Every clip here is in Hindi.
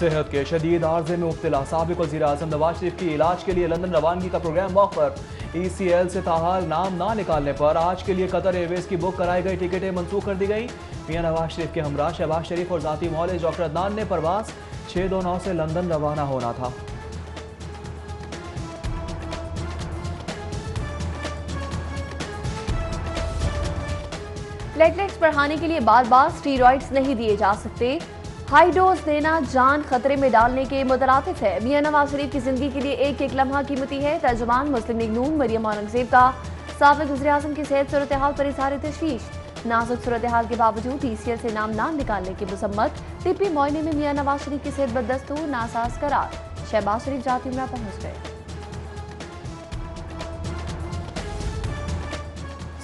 सेहत के शदीद आर्जे में मुब्तला साबिक वज़ीर-ए-आज़म नवाज शरीफ की इलाज के लिए लंदन रवानगी का प्रोग्राम मौखर। ECL से ताहाल नाम ना निकालने पर आज के लिए कतर एयरवेज की बुक कराई गई टिकटें मनसूख कर दी गई। मियां नवाज शरीफ के हमरा शहबाज शरीफ और ज़ाती मौलिज डॉक्टर अदनान ने परवास 629 से लंदन रवाना होना था। प्लेटलेट्स बढ़ाने के लिए बार बार स्टीरॉइड्स नहीं दिए जा सकते। हाई डोज देना जान खतरे में डालने के मुतरातिफ है। मियां नवाज शरीफ की जिंदगी के लिए एक एक लम्हा कीमती है। तर्जुमान मुस्लिम लीग नून मरियम औरंगजेब का साबिक वज़ीर-ए-आज़म की सेहत सूरत हाल पर इज़हार तशवीश। नाजुक सूरत हाल के बावजूद ECL से नाम ना निकालने की मसम्मत। तिब्बी मुआयने में मियां नवाज शरीफ की सेहत बदस्तूर नासाज करार। शहबाज शरीफ जाती उम्रा पहुंच गए।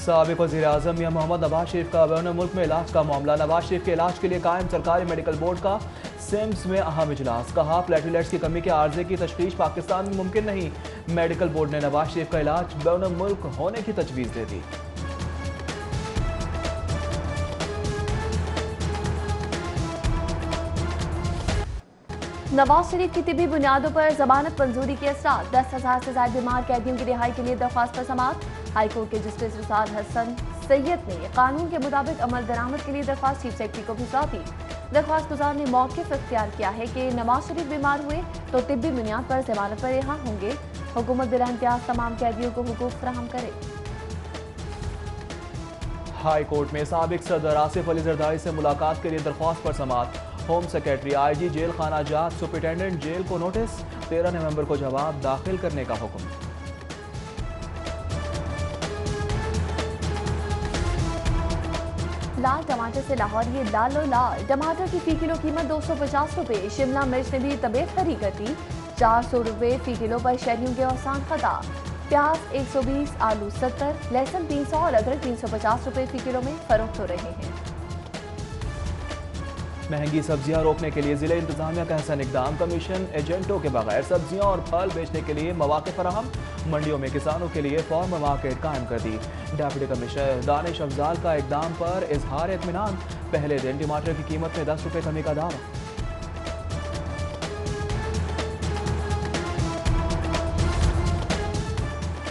साबिक वज़ीर-ए-आज़म मियां मोहम्मद नवाज शरीफ का बैरून मुल्क में इलाज का मामला। नवाज शरीफ के इलाज के लिए कायम सरकारी मेडिकल बोर्ड का सिम्स में अहम इजलास। कहा प्लेटलेट्स की कमी के आर्जे की तशखीस पाकिस्तान में मुमकिन नहीं। मेडिकल बोर्ड ने नवाज शरीफ का इलाज बैरून मुल्क होने की तजवीज़ दे दी। नवाज शरीफ की तिबी बुनियादों पर जमानत मंजूरी के असरात। 10,000 से ज्यादा बीमार कैदियों की रिहाई के लिए दरख्वास्त पर समाअत। हाईकोर्ट के जस्टिस रिसाल हसन सैयद ने कानून के मुताबिक अमल दरामद के लिए दरख्वास्त चीफ सेक्रेटरी को भिजवा दी। दरख्वास्त गुजार ने मौक़िफ़ इख्तियार किया है कि नवाज शरीफ बीमार हुए तो तिब्बी बुनियाद पर जमानत पर रिहा होंगे। हुकूमत बिला इम्तियाज तमाम कैदियों को हुकूक फराहम करे। हाई कोर्ट में साबिक सदर आसिफ अली जरदारी से मुलाकात के लिए दरख्वास्त पर समाअत। होम सेक्रेटरी IG जेल खाना जात सुपरिटेंडेंट जेल को नोटिस। 13 नवंबर को जवाब दाखिल करने का हुक्म। लाल टमाटर से लाहौर ये लालो लाल। टमाटर की फी किलो कीमत 250 रुपए। शिमला मिर्च ने भी तबीयत खरी कर दी। 400 रुपए फी किलो पर शहरियों के औसान खता। प्याज 120, आलू 70, लहसुन 300 और अदरक 350 रुपए फी किलो में फरोख्त हो रहे हैं। महंगी सब्जियां रोकने के लिए जिले इंतजामिया का अहसन इकदाम। कमीशन एजेंटों के बगैर सब्जियां और फल बेचने के लिए मौके फराहम। मंडियों में किसानों के लिए फार्मर मार्केट कायम कर दी। डेप्यूटी कमिश्नर दानिश अफजाल का इकदाम पर इजहार इत्मीनान। पहले दिन टमाटर की कीमत में 10 रुपए कमी का दावा।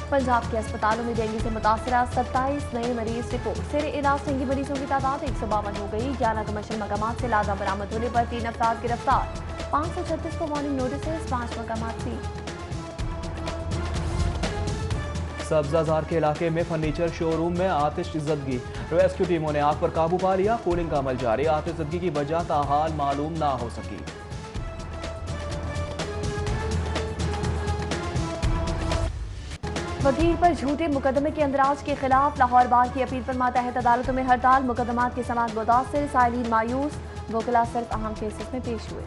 पंजाब के अस्पतालों में डेंगू से मुतासरा 27 नए मरीज रिपोर्ट। सेरे इलाज डेंगू मरीजों की तादाद 152 हो गई। 11 कमर्शियल मकामात से लादा बरामद होने पर 3 अफराद गिरफ्तार। 536 को वार्निंग नोटिस। 5 मकामात सील। सब्जाजार के इलाके में फर्नीचर शोरूम में आतिश ज़दगी। रेस्क्यू टीमों ने आग पर काबू पा लिया। कूलिंग का अमल जारी। आतिश ज़दगी की वजह ताहाल मालूम ना हो सकी। वकील पर झूठे मुकदमे के अंदराज के खिलाफ लाहौर बार की अपील पर मातहत अदालतों में हड़ताल। मुकदमात की समाअत मुतासिर। साइलिन मायूस। वकला सिर्फ अहम केसेस में पेश हुए।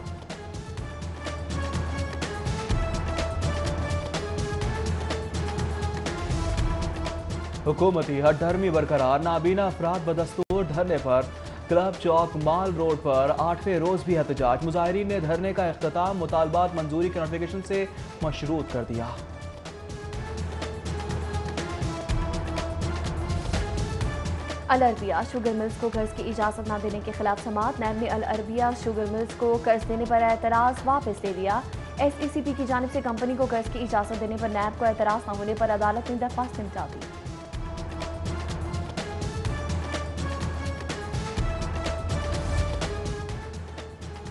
हुकूमती हठधर्मी बरकरार। नाबीना अफराद बदस्तूर धरने पर। क्लब चौक माल रोड पर 8वें रोज भी एहतजाज। मुजाहिरीन ने धरने का इख्तिताम मुतालबात मंजूरी के नोटिफिकेशन से मशरूत कर दिया। अल अरबिया शुगर मिल्स को कर्ज की इजाजत न देने के खिलाफ समाअत। नैब ने अल अरबिया शुगर मिल्स को कर्ज देने पर एतराज वापस ले लिया। SECP की जानिब से कंपनी को कर्ज की इजाजत देने पर नैब को एतराज न होने पर अदालत ने दरख्वास्त निपटा दी।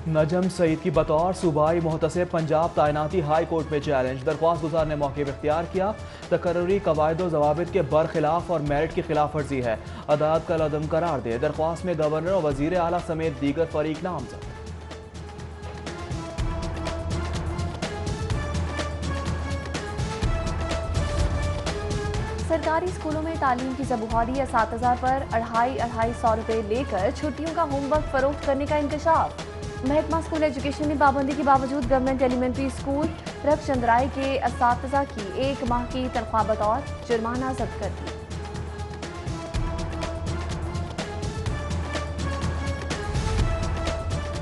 नजम सईद की बतौर सूबाई मोहतसिब पंजाब तैनाती हाई कोर्ट में चैलेंज। दरख्वास्त गुजार ने मौके पर इख्तियार किया। तकर्रुरी कवायद ज़वाबित के बरखिलाफ और मेरिट की खिलाफ वर्जी है। अदालत का लदम करार दे। दरख्वास्त में गवर्नर और वजीर आला समेत दीगर फरीक नामजद। सरकारी स्कूलों में तालीम की ज़बूहारी असातिज़ा पर 250-250 रुपए लेकर छुट्टियों का होमवर्क फरोख्त करने का इंकशाफ। महकमा स्कूल एजुकेशन ने पाबंदी के बावजूद गवर्नमेंट एलिमेंट्री स्कूल रखचंद्राई के असातिज़ा की 1 माह की तनख्वाह बतौर जुर्माना जब्त कर दी।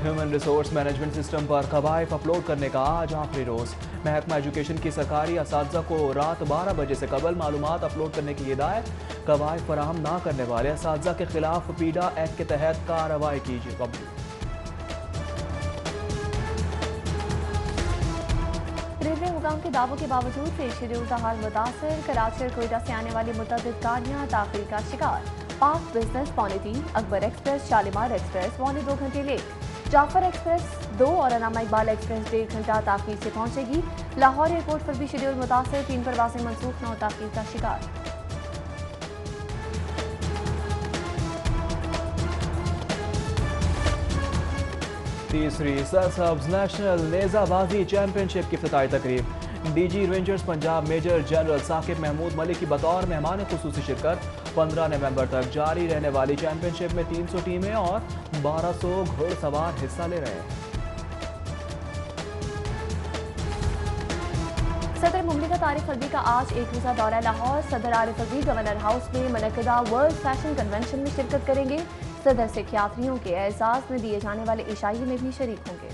ह्यूमन रिसोर्स मैनेजमेंट सिस्टम पर कवायद अपलोड करने का आज आखिरी रोज। महकमा एजुकेशन की सरकारी असातिज़ा को रात 12 बजे से कबल मालूमात अपलोड करने की हिदायत। कवायद फराहम ना करने वाले असातिज़ा के खिलाफ पीडा एक्ट के तहत कार्रवाई कीजिए। हुकाम के दावों के बावजूद ट्रेन शेड्यूल का हाल मुतासर। कराची और कोयटा से आने वाली मुतअद्दिद गाड़ियां ताखीर का शिकार। पाक बिजनेस पौने 3, अकबर एक्सप्रेस, शालीमार एक्सप्रेस पौने 2 घंटे लेट, जाफर एक्सप्रेस 2 और अनामा इकबाल एक्सप्रेस 1.5 घंटा ताखीर से पहुंचेगी। लाहौर एयरपोर्ट पर भी शेड्यूल मुतासर, 3 परवाजें मनसूख, 9 ताखीर का शिकार। तीसरी सरसब्ज नेशनल नेजाबाजी चैंपियनशिप की इफ्तिताई तकरीब। DG Rangers Punjab major general Saqib Mahmood Malik की बतौर मेहमान खुसूसी शिरकत। 15 नवंबर तक जारी रहने वाली चैंपियनशिप में 300 टीमें और 1200 घुड़सवार हिस्सा ले रहे हैं। सदर मुमलिकत आरिफ अलवी का आज एक रोजा दौरा लाहौर। सदर आरिफ अलवी गवर्नर हाउस में मुनक्किदा वर्ल्ड फैशन कन्वेंशन में शिरकत करेंगे। सदर सिख यात्रियों के एहसास में दिए जाने वाले इशाइये में भी शरीक होंगे।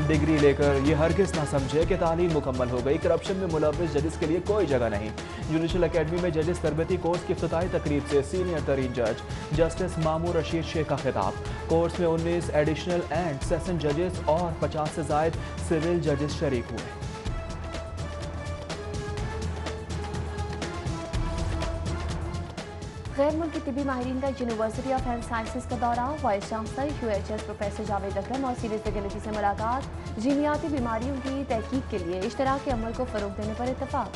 डिग्री लेकर ये हरगिज ना समझे कि तालीम मुकम्मल हो गई, करप्शन में मुलव्विस जजेस के लिए कोई जगह नहीं। जुडिशल अकेडमी में जजेस तरबती कोर्स की इफ्तिताई तकरीब से सीनियर तरीन जज जस्टिस मामूर रशीद शेख का खिताब। कोर्स में 19 एडिशनल एंड सेशन जजेस और 50 से जायद सिविल जजेस शरीक हुए। गैर मुल्की तिबी माहिरीन का यूनिवर्सिटी ऑफ हेल्थ साइंसेज का दौरा। Vice chancellor UHS professor Javed Akram और सीरीज फैकल्टी से मुलाकात। जीनियाती बीमारियों की तहकीक के लिए इश्तराकी अमल को फरोग देने पर इत्तफाक।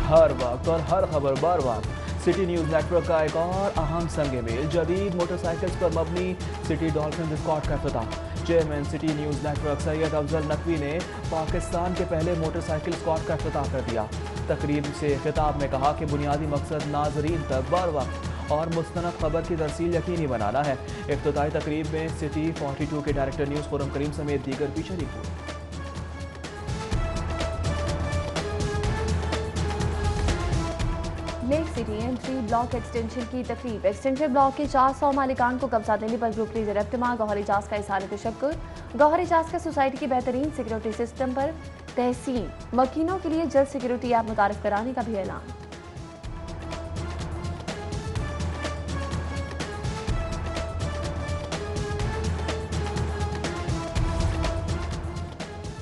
हर वक्त और हर खबर बर वक्त सिटी न्यूज नेटवर्क का एक और अहम संग मेल। जदीद मोटरसाइकिल्स पर मबनी सिटी डॉल्फिन स्क्वाड का इफ्तिताह। Chairman city news network Syed Afzal Naqvi ने पाकिस्तान के पहले मोटरसाइकिल स्क्वाड का इफ्तिताह कर दिया। तकरीब से खिताब में कहा कि बुनियादी मकसद नाजरीन तक बर वक्त और मुस्तनद खबर की तरसील यकीनी बनाना है। इफ्तिताई तकरीब में सिटी 42 के डायरेक्टर न्यूज़ खुरम करीम समेत दीगर भी शरीक हुए। Lake city M3 block extension की तकरीब। एक्सटेंशन ब्लॉक के 400 मालिकान को कब्जा देने पर ग्रुप लीडर इब्तिमा गौहर एजाज का इज़हार तशक्कुर। गौहर एजाज का सोसाइटी की बेहतरीन सिक्योरिटी सिस्टम पर तहसीन मकीनों के लिए जल्द सिक्योरिटी ऐप मुतारिफ कराने का भी ऐलान।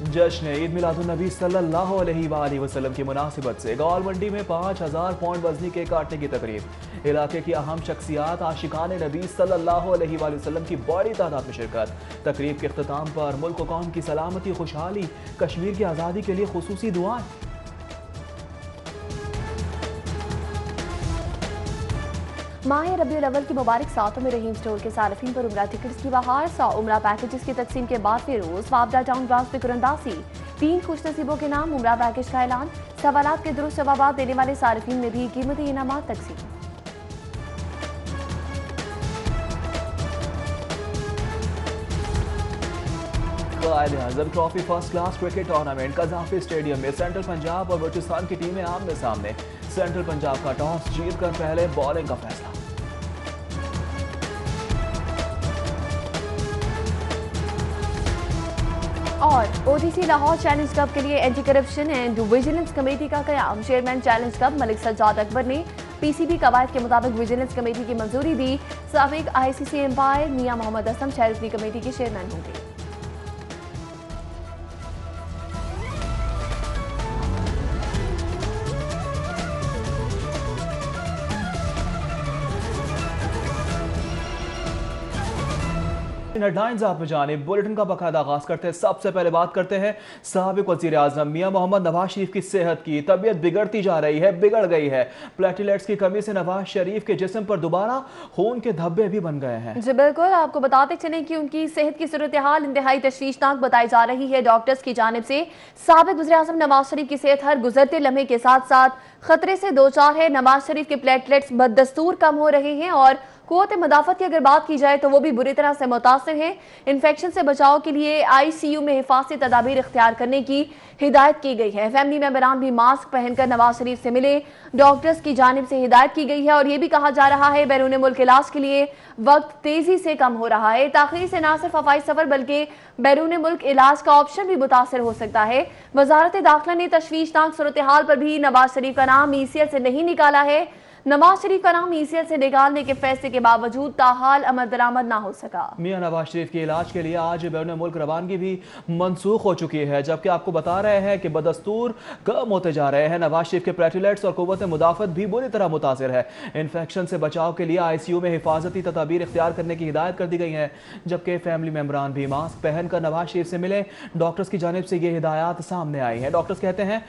जश्न ईद मिलादुन्नबी सल्लल्लाहु अलैहि वसल्लम की मुनासिबत से गौल मंडी में 5000 पौंड वजनी केक काटने की तकरीब। इलाके की अहम शख्सियात आशिकान नबी सल्लल्लाहु अलैहि वसल्लम की बड़ी तादाद में शिरकत। तकरीब के इख्तिताम पर मुल्क कौम की सलामती, खुशहाली, कश्मीर की आज़ादी के लिए खुसूसी दुआएं। माह रबीउल अव्वल की मुबारक सातों में रहीम स्टोर के सार्फिन पर उम्रा टिकट्स की बहार। 100 उम्रा पैकेजेस की तकसीम के बाद फिरोज वापडा टाउन ब्रांच में कुरंदासी। 3 खुशनसीबों के नाम उम्रा पैकेज का ऐलान। सवालात के दुरुस्त जवाब देने वाले सार्फिन में भी कीमती इनामात तकसीम। Quaid-e-Azam trophy first class cricket tournament Gaddafi stadium में सेंट्रल पंजाब और बलूचिस्तान की टीमें आमने सामने। सेंट्रल पंजाब का टॉस जीतकर पहले बॉलिंग का फैसला। और ODC लाहौर चैलेंज कप के लिए anti corruption and vigilance committee का कयाम। Chairman challenge cup Malik Sajjad Akbar ने PCB कवायद के मुताबिक विजिलेंस कमेटी की मंजूरी दी। साबिक ICC एम्पायर मियां मोहम्मद असम चैरिटी कमेटी के चेयरमैन होंगे। हेडलाइंस आप में जाने बुलेटिन का बाकायदा आगाज करते हैं। सबसे पहले बात करते हैं साबिक वजीर आजम मियां मोहम्मद नवाज शरीफ की सेहत की। तबीयत बिगड़ती जा रही है, बिगड़ गई है। प्लेटलेट्स की कमी से नवाज शरीफ के जिस्म पर दोबारा खून के धब्बे भी बन गए हैं। जी बिल्कुल, आपको बताते चलें कि उनकी सेहत की सूरत हाल इंतहाई तशवीशनाक बताई जा रही है। डॉक्टर्स की जानिब से साबिक वजीर आजम नवाज शरीफ की सेहत हर गुजरते लम्हे के साथ साथ खतरे से दो चार है। नवाज शरीफ के प्लेटलेट्स बददस्तूर कम हो रहे हैं और कुव्वत मदाफत की अगर बात की जाए तो वो भी बुरी तरह से मुतासिर है। इन्फेक्शन से बचाव के लिए ICU में हिफाजती तदाबीर इख्तियार करने की हिदायत की गई है। फैमिली मेंबरान भी मास्क पहनकर नवाज शरीफ से मिले, डॉक्टर्स की जानिब से हिदायत की गई है। और ये भी कहा जा रहा है बैरून मुल्क इलाज के लिए वक्त तेजी से कम हो रहा है। ताखीर से न सिर्फ हवाई सफर बल्कि बैरून मुल्क इलाज का ऑप्शन भी मुतासर हो सकता है। वजारत दाखिला ने तशवीशनाक सूरत हाल पर भी नवाज शरीफ का नाम ECL से नहीं निकाला है। नवाज शरीफ का नाम ईसीएल से निकालने के फैसले के बावजूद ताहाल अमल दरामद ना हो सका। मियां नवाज शरीफ के इलाज के लिए आज बैरून मुल्क रवानगी भी मनसूख हो चुकी है, जबकि आपको बता रहे हैं कि बदस्तूर कम होते जा रहे हैं। नवाज शरीफ के प्लेटलेट्स और कुव्वत मुदाफत भी बुरी तरह मुतासिर है। इन्फेक्शन से बचाव के लिए आईसीयू में हिफाजती तदाबीर इख्तियार करने की हिदायत कर दी गई है, जबकि फैमिली मेम्बरान भी मास्क पहनकर नवाज शरीफ से मिले। डॉक्टर्स की जानिब से ये हिदायत सामने आई है। डॉक्टर्स कहते हैं